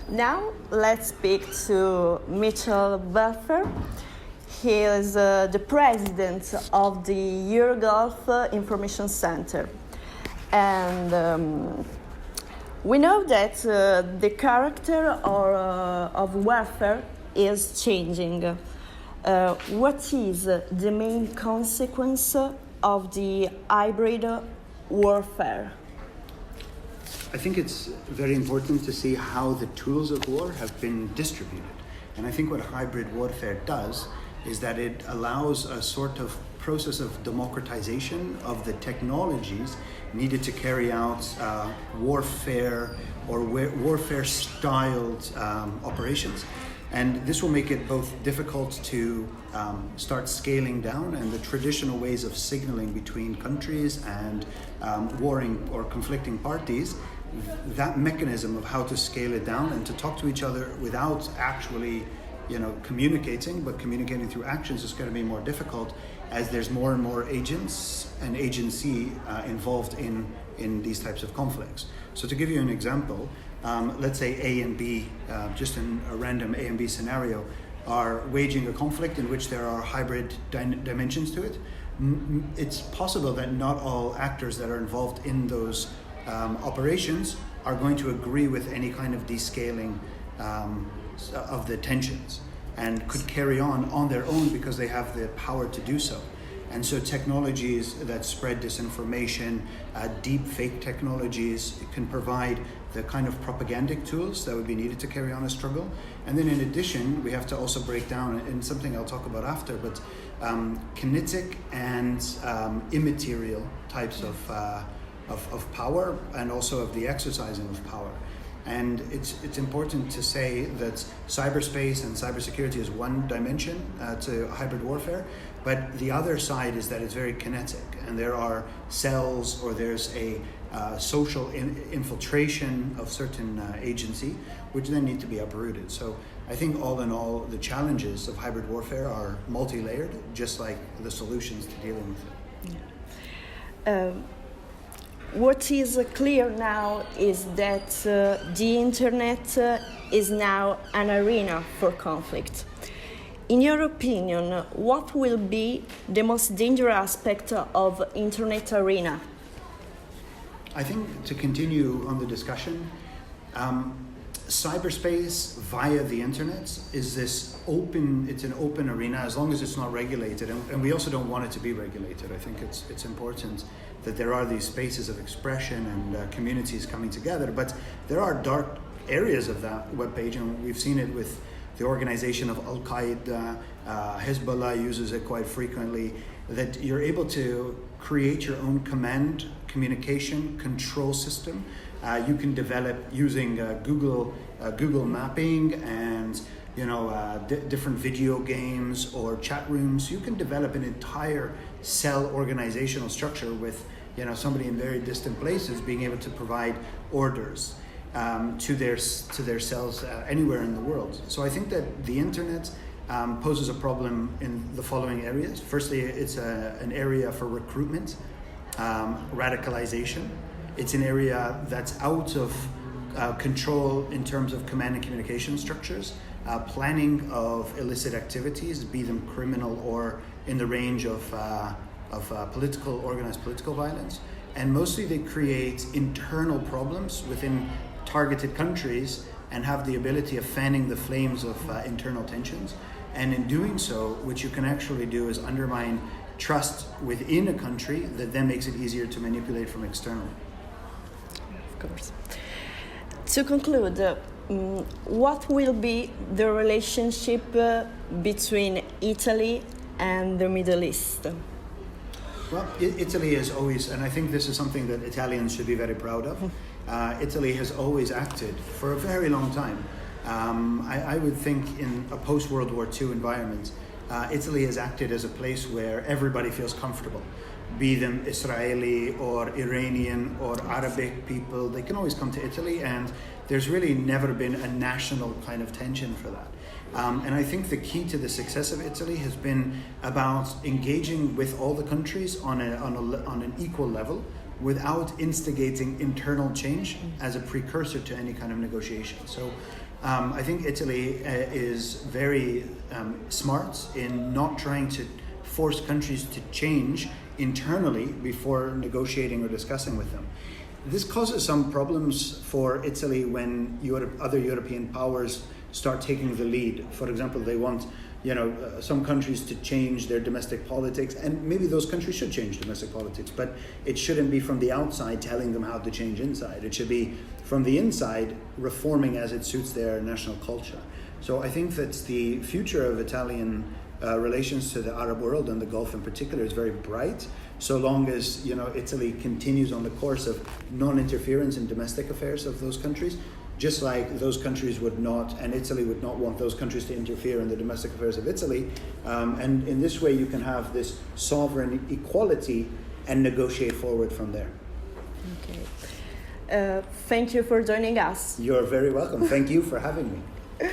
Now let's speak to Mitchell Belfer. He is the president of the Eurogulf Information Center. And we know that the character of warfare is changing. What is the main consequence of the hybrid warfare? I think it's very important to see how the tools of war have been distributed. And I think what hybrid warfare does is that it allows a sort of process of democratization of the technologies needed to carry out warfare or warfare-styled operations. And this will make it both difficult to start scaling down, and the traditional ways of signaling between countries and warring or conflicting parties, that mechanism of how to scale it down and to talk to each other without actually communicating, but communicating through actions is going to be more difficult as there's more and more agents and agency involved in these types of conflicts. So to give you an example, let's say A and B, just in a random A and B scenario, are waging a conflict in which there are hybrid dimensions to it. It's possible that not all actors that are involved in those operations are going to agree with any kind of descaling of the tensions and could carry on their own because they have the power to do so. And so technologies that spread disinformation, deep fake technologies can provide the kind of propagandic tools that would be needed to carry on a struggle. And then in addition, we have to also break down, and something I'll talk about after, but kinetic and immaterial types of power, and also of the exercising of power. And it's important to say that cyberspace and cybersecurity is one dimension to hybrid warfare, but the other side is that it's very kinetic, and there are cells or there's a social infiltration of certain agency, which then need to be uprooted. So I think all in all, the challenges of hybrid warfare are multi-layered, just like the solutions to dealing with it. Yeah. What is clear now is that the internet is now an arena for conflict. In your opinion, what will be the most dangerous aspect of internet arena? I think to continue on the discussion, cyberspace via the internet is this open, it's an open arena as long as it's not regulated, and we also don't want it to be regulated. I think it's important that there are these spaces of expression and communities coming together, but there are dark areas of that webpage, and we've seen it with the organization of Al-Qaeda, Hezbollah uses it quite frequently, that you're able to create your own command, communication, control system. You can develop using Google mapping and different video games or chat rooms. You can develop an entire cell organizational structure with somebody in very distant places being able to provide orders to their cells anywhere in the world. So I think that the internet poses a problem in the following areas. Firstly, it's an area for recruitment, radicalization. It's an area that's out of control in terms of command and communication structures, planning of illicit activities, be them criminal or in the range of organized political violence. And mostly they create internal problems within targeted countries and have the ability of fanning the flames of internal tensions. And in doing so, what you can actually do is undermine trust within a country that then makes it easier to manipulate from externally. Of course. To conclude, what will be the relationship between Italy and the Middle East? Well, Italy is always, and I think this is something that Italians should be very proud of, Italy has always acted for a very long time. I would think in a post-World War II environment, Italy has acted as a place where everybody feels comfortable. Be them Israeli or Iranian or Arabic people, they can always come to Italy, and there's really never been a national kind of tension for that. And I think the key to the success of Italy has been about engaging with all the countries on an equal level without instigating internal change as a precursor to any kind of negotiation. So I think Italy is very smart in not trying to force countries to change internally before negotiating or discussing with them. This causes some problems for Italy when other European powers start taking the lead. For example, they want some countries to change their domestic politics, and maybe those countries should change domestic politics, but it shouldn't be from the outside telling them how to change inside. It should be from the inside reforming as it suits their national culture. So I think that the future of Italian relations to the Arab world and the Gulf in particular is very bright, so long as Italy continues on the course of non-interference in domestic affairs of those countries, just like those countries would not, and Italy would not want those countries to interfere in the domestic affairs of Italy. And in this way you can have this sovereign equality and negotiate forward from there. Okay. Thank you for joining us. You're very welcome. Thank you for having me.